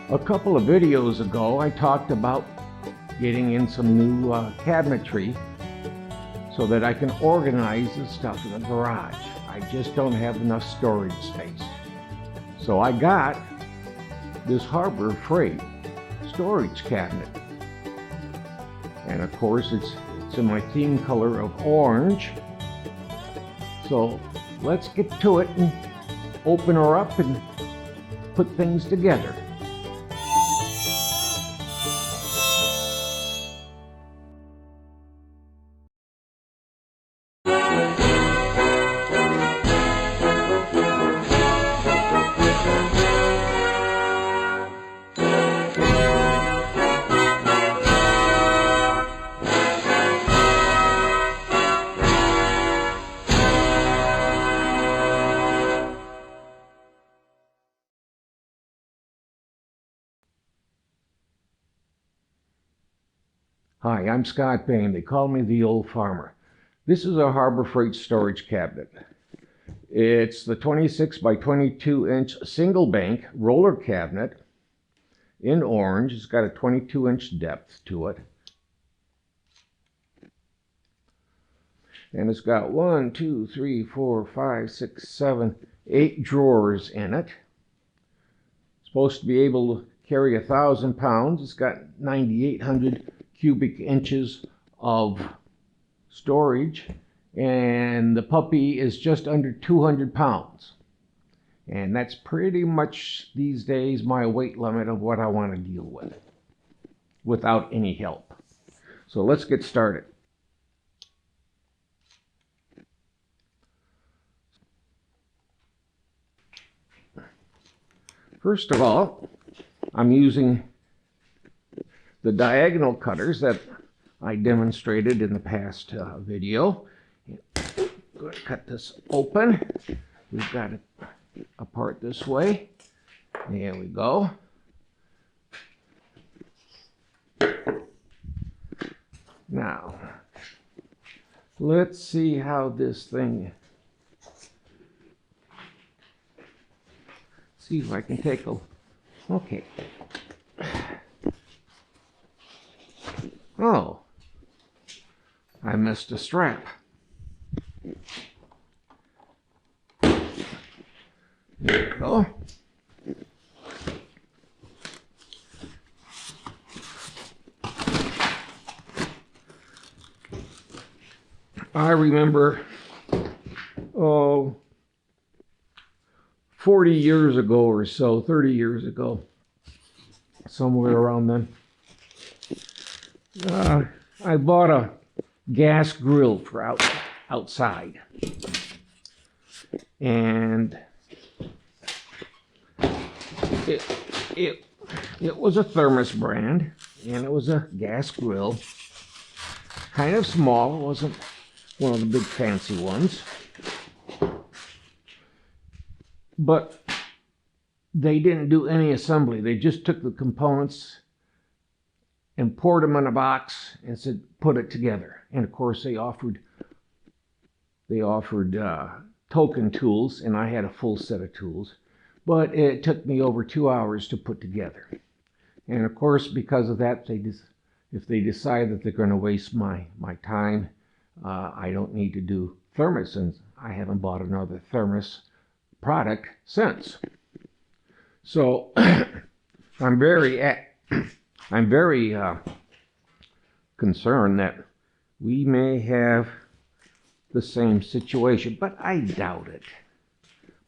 A couple of videos ago, I talked about getting in some new cabinetry so that I can organize the stuff in the garage. I just don't have enough storage space. So I got this Harbor Freight storage cabinet. And of course it's in my theme color of orange. So let's get to it and open her up and put things together. Hi, I'm Scott Bain. They call me the Old Farmer. This is a Harbor Freight storage cabinet. It's the 26 by 22 inch single bank roller cabinet in orange. It's got a 22 inch depth to it. And it's got 1, 2, 3, 4, 5, 6, 7, 8 drawers in it. It's supposed to be able to carry 1,000 pounds. It's got 9,800 cubic inches of storage, and the puppy is just under 200 pounds. And that's pretty much these days my weight limit of what I want to deal with without any help. So let's get started. First of all, I'm using the diagonal cutters that I demonstrated in the past video. I'm going to cut this open. We've got it apart this way. There we go. Now, let's see how this thing, see if I can take a, okay. Oh, I missed a strap. There we go. I remember, 40 years ago or so, 30 years ago, somewhere around then, I bought a gas grill for outside, and it was a Thermos brand, and it was a gas grill, kind of small. It wasn't one of the big fancy ones, but they didn't do any assembly. They just took the components and poured them in a box and said, put it together. And of course they offered token tools, and I had a full set of tools, but it took me over 2 hours to put together. And of course, because of that, if they decide that they're going to waste my time, I don't need to do Thermos, and I haven't bought another Thermos product since. So I'm very concerned that we may have the same situation, but I doubt it.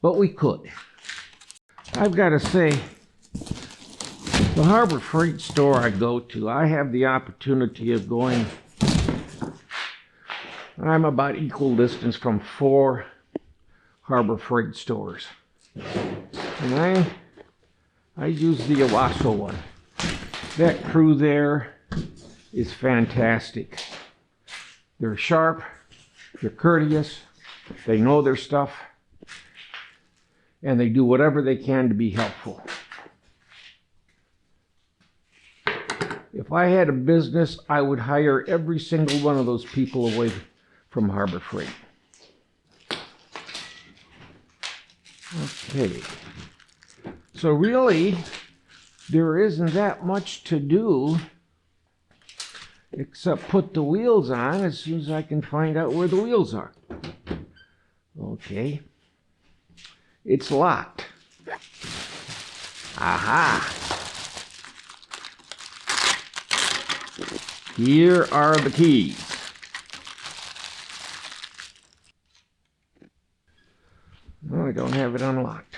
But we could. I've got to say, the Harbor Freight store I go to, I have the opportunity of going, I'm about equal distance from 4 Harbor Freight stores. And I use the Owasso one. That crew there is fantastic. They're sharp, they're courteous, they know their stuff, and they do whatever they can to be helpful. If I had a business, I would hire every single one of those people away from Harbor Freight. Okay. So really, there isn't that much to do except put the wheels on as soon as I can find out where the wheels are. Okay. It's locked. Aha! Here are the keys. No, I don't have it unlocked.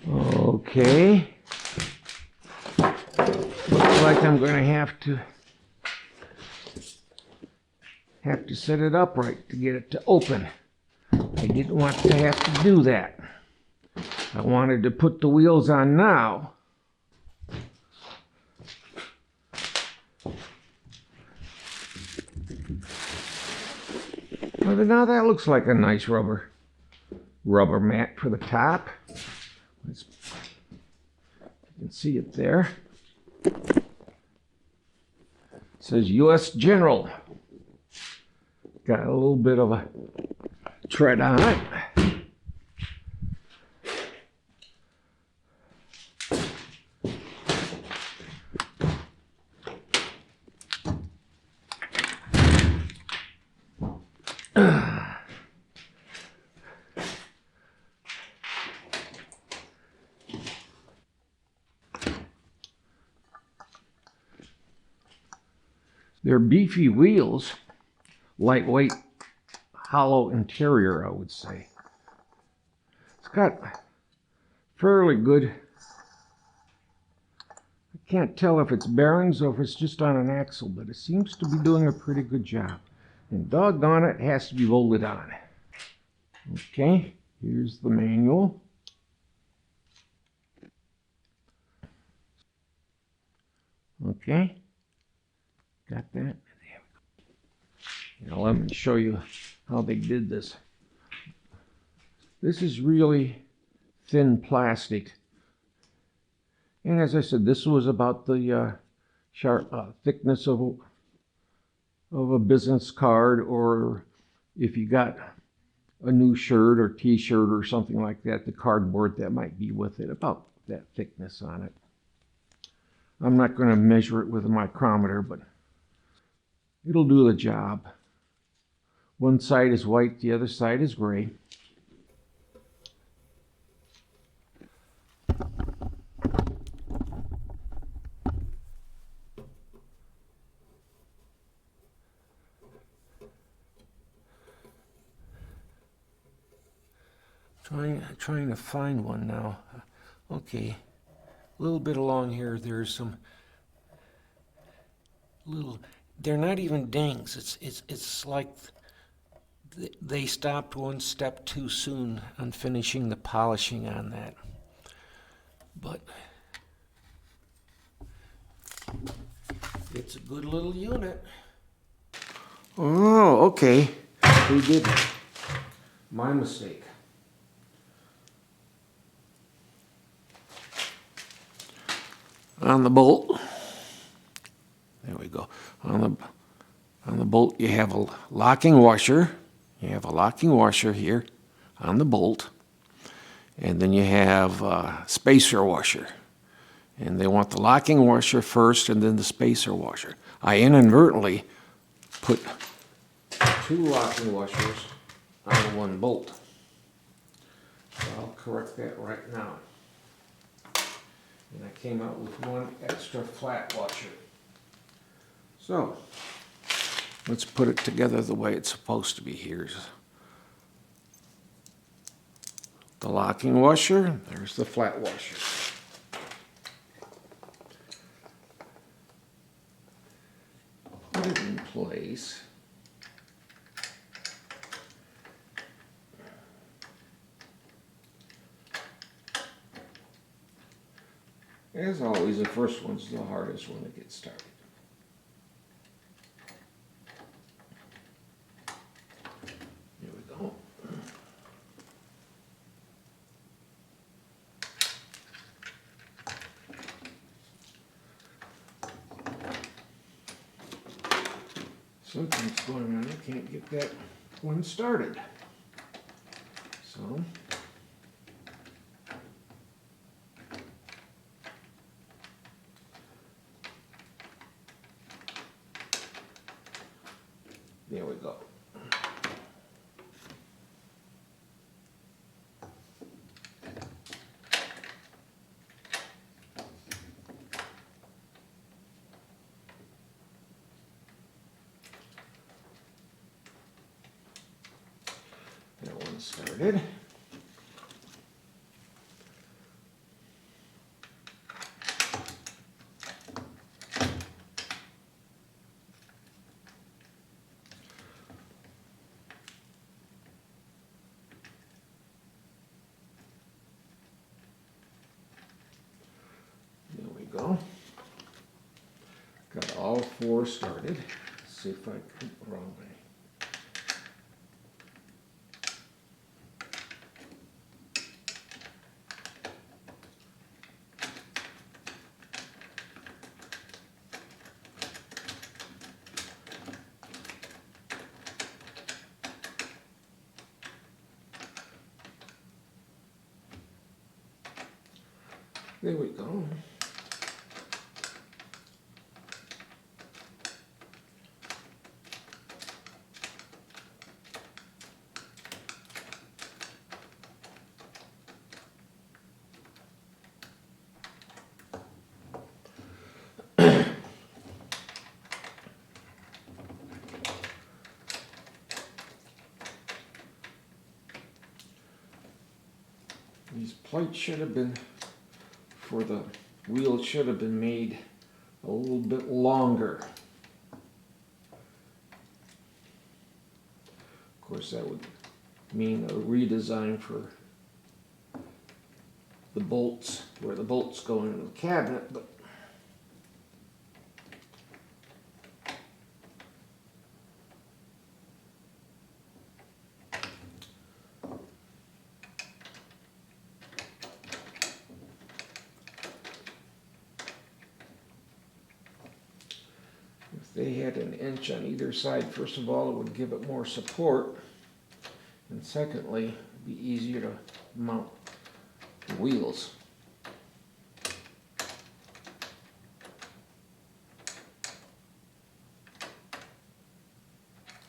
Okay. Looks like I'm going to have to set it upright to get it to open. I didn't want to have to do that. I wanted to put the wheels on now. Well, now that looks like a nice rubber mat for the top. You can see it there. It says U.S. General. Got a little bit of a tread on it. They're beefy wheels, lightweight, hollow interior, I would say. It's got fairly good, I can't tell if it's bearings or if it's just on an axle, but it seems to be doing a pretty good job. And doggone it, it has to be bolted on. Okay, here's the manual. Okay, got that? There we go. Now let me show you how they did this. This is really thin plastic. And as I said, this was about the thickness of a business card, or if you got a new shirt or t-shirt or something like that, the cardboard that might be with it, about that thickness on it. I'm not going to measure it with a micrometer, but it'll do the job. One side is white, the other side is gray. Trying to find one now. Okay, a little bit along here, there's some little, they're not even dings. It's like they stopped one step too soon on finishing the polishing on that. But it's a good little unit. Oh, okay. We did it. My mistake. On the bolt, there we go. On the bolt, you have a locking washer. You have a locking washer here on the bolt, and then you have a spacer washer. And they want the locking washer first, and then the spacer washer. I inadvertently put two locking washers on one bolt. So I'll correct that right now. And I came out with one extra flat washer. So, let's put it together the way it's supposed to be. Here's the locking washer, there's the flat washer. Put it in place. As always, the first one's the hardest one to get started. Here we go. Something's going on. I can't get that one started. So there we go. That one started. There we go. Got all four started. Let's see if I can wrong way. There we go. These plates should have been, for the wheel should have been made a little bit longer. Of course, that would mean a redesign for the bolts, where the bolts go into the cabinet, but if they had an inch on either side, first of all, it would give it more support, and secondly, it'd be easier to mount the wheels.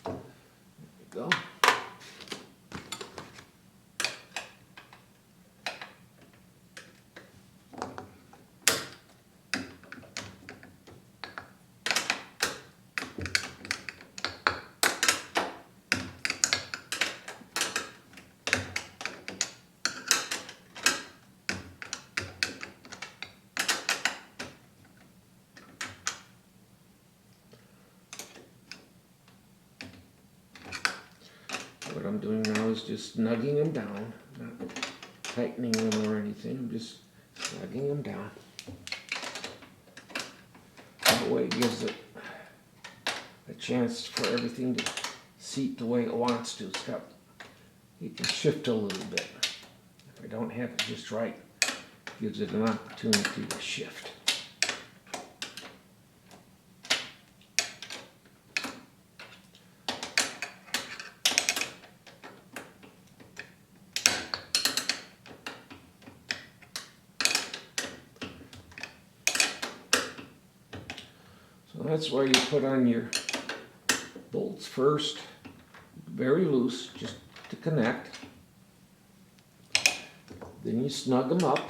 There we go. What I'm doing now is just snugging them down, not tightening them or anything. I'm just snugging them down. That way it gives it a chance for everything to seat the way it wants to. It's got, it can shift a little bit. If I don't have it just right, it gives it an opportunity to shift. So that's why you put on your bolts first, very loose, just to connect. Then you snug them up.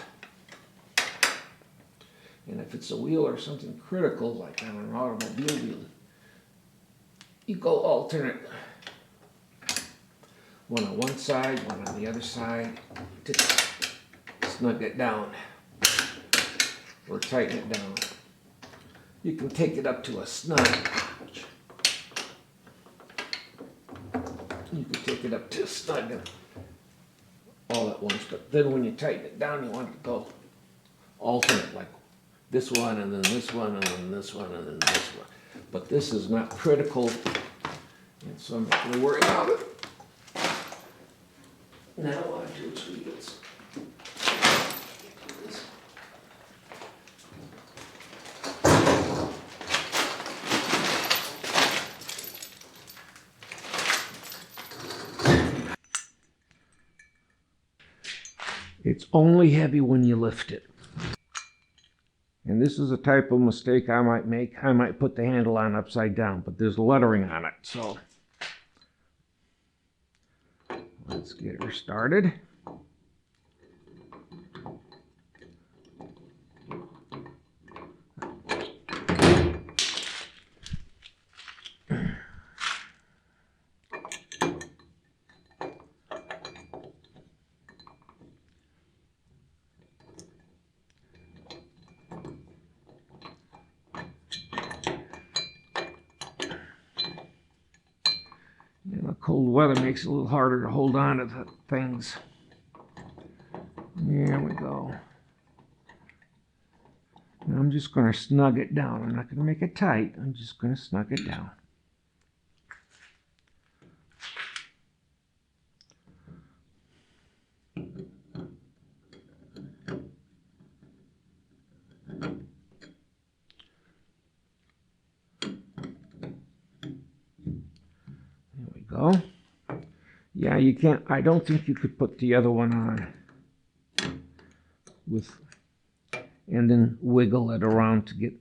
And if it's a wheel or something critical, like on an automobile wheel, you go alternate. One on one side, one on the other side, to snug it down or tighten it down. You can take it up to a snug. You can take it up to a snug all at once, but then when you tighten it down, you want it to go alternate, like this one, and then this one, and then this one, and then this one. But this is not critical, and so I'm not going to worry about it. Now what I do is wheels. It's only heavy when you lift it. And this is a type of mistake I might make. I might put the handle on upside down, but there's lettering on it. So let's get her started. Cold weather makes it a little harder to hold on to the things. There we go. Now I'm just going to snug it down. I'm not going to make it tight. I'm just going to snug it down. There we go. Yeah, you can't, I don't think you could put the other one on with, and then wiggle it around to get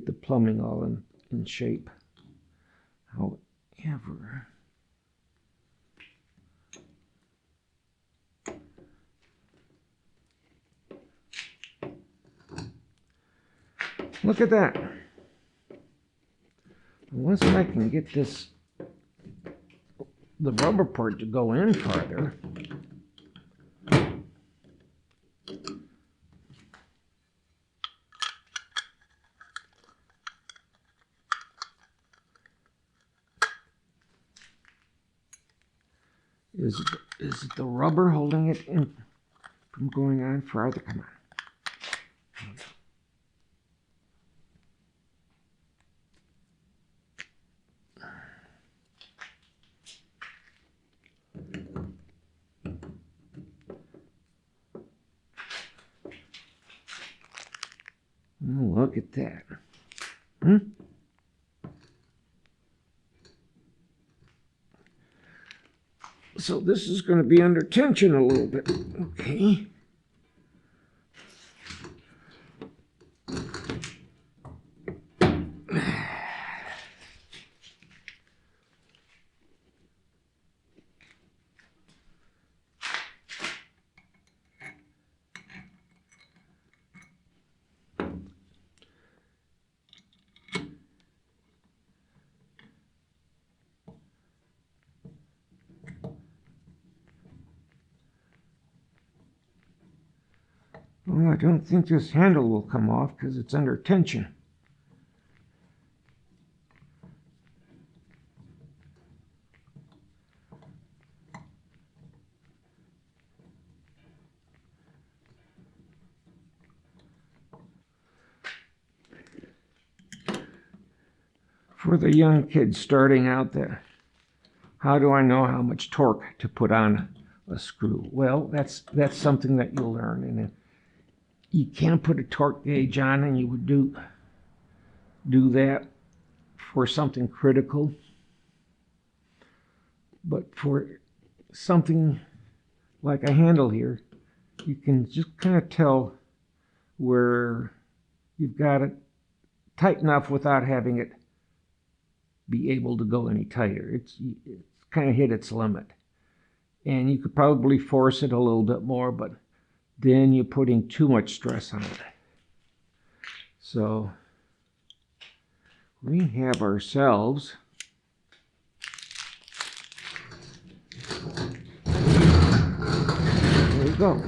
the plumbing all in shape. However, look at that. Once I can get this, the rubber part to go in farther, is it the rubber holding it in from going on farther? Come on. Oh, look at that. So this is going to be under tension a little bit. Okay. Well, I don't think this handle will come off because it's under tension. For the young kids starting out there, how do I know how much torque to put on a screw? Well, that's something that you'll learn. And you can't put a torque gauge on, and you would do that for something critical. But for something like a handle here, you can just kind of tell where you've got it tight enough without having it be able to go any tighter. It's kind of hit its limit. And you could probably force it a little bit more, but then you're putting too much stress on it. So we have ourselves there we go.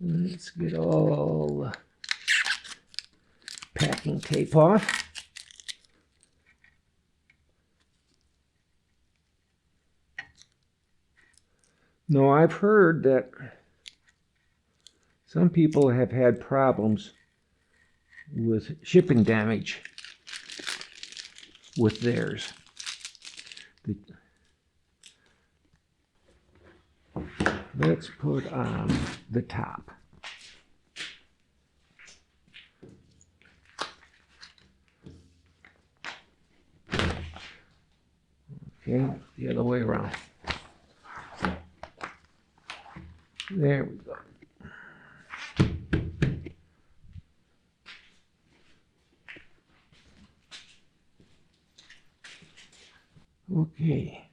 Let's get all the packing tape off. Now, I've heard that some people have had problems with shipping damage with theirs. Let's put on the top. Okay, the other way around. There we go. Okay,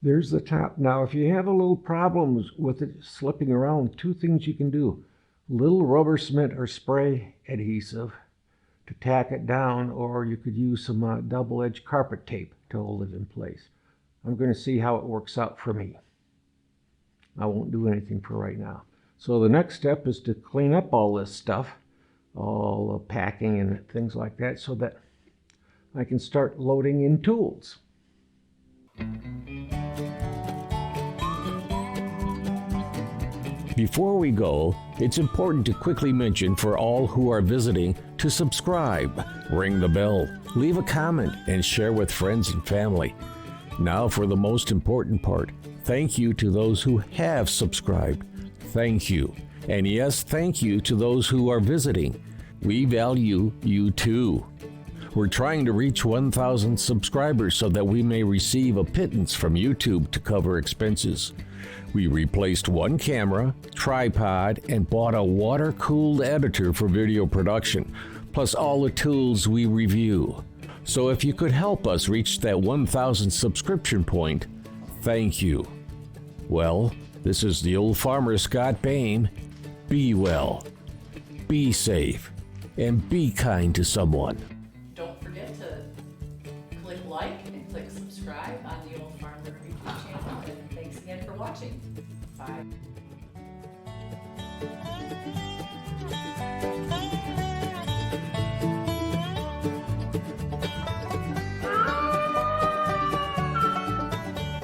there's the top. Now, if you have a little problems with it slipping around, two things you can do. Little rubber cement or spray adhesive to tack it down, or you could use some double-edged carpet tape to hold it in place. I'm going to see how it works out for me. I won't do anything for right now. So the next step is to clean up all this stuff, all the packing and things like that, so that I can start loading in tools. Before we go, it's important to quickly mention for all who are visiting to subscribe, ring the bell, leave a comment, and share with friends and family. Now for the most important part. Thank you to those who have subscribed. Thank you. And yes, thank you to those who are visiting. We value you too. We're trying to reach 1,000 subscribers so that we may receive a pittance from YouTube to cover expenses. We replaced one camera, tripod, and bought a water-cooled editor for video production, plus all the tools we review. So if you could help us reach that 1,000 subscription point, thank you. Well, this is the old farmer Scott Bain. Be well, be safe, and be kind to someone. Don't forget to click like and click subscribe on the Old Farmer YouTube channel. And thanks again for watching. Bye.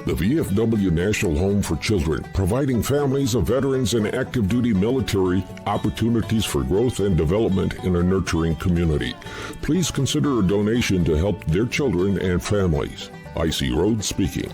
The VFW National Home for Children, providing families of veterans and active duty military opportunities for growth and development in a nurturing community. Please consider a donation to help their children and families. I.C. Rhodes speaking.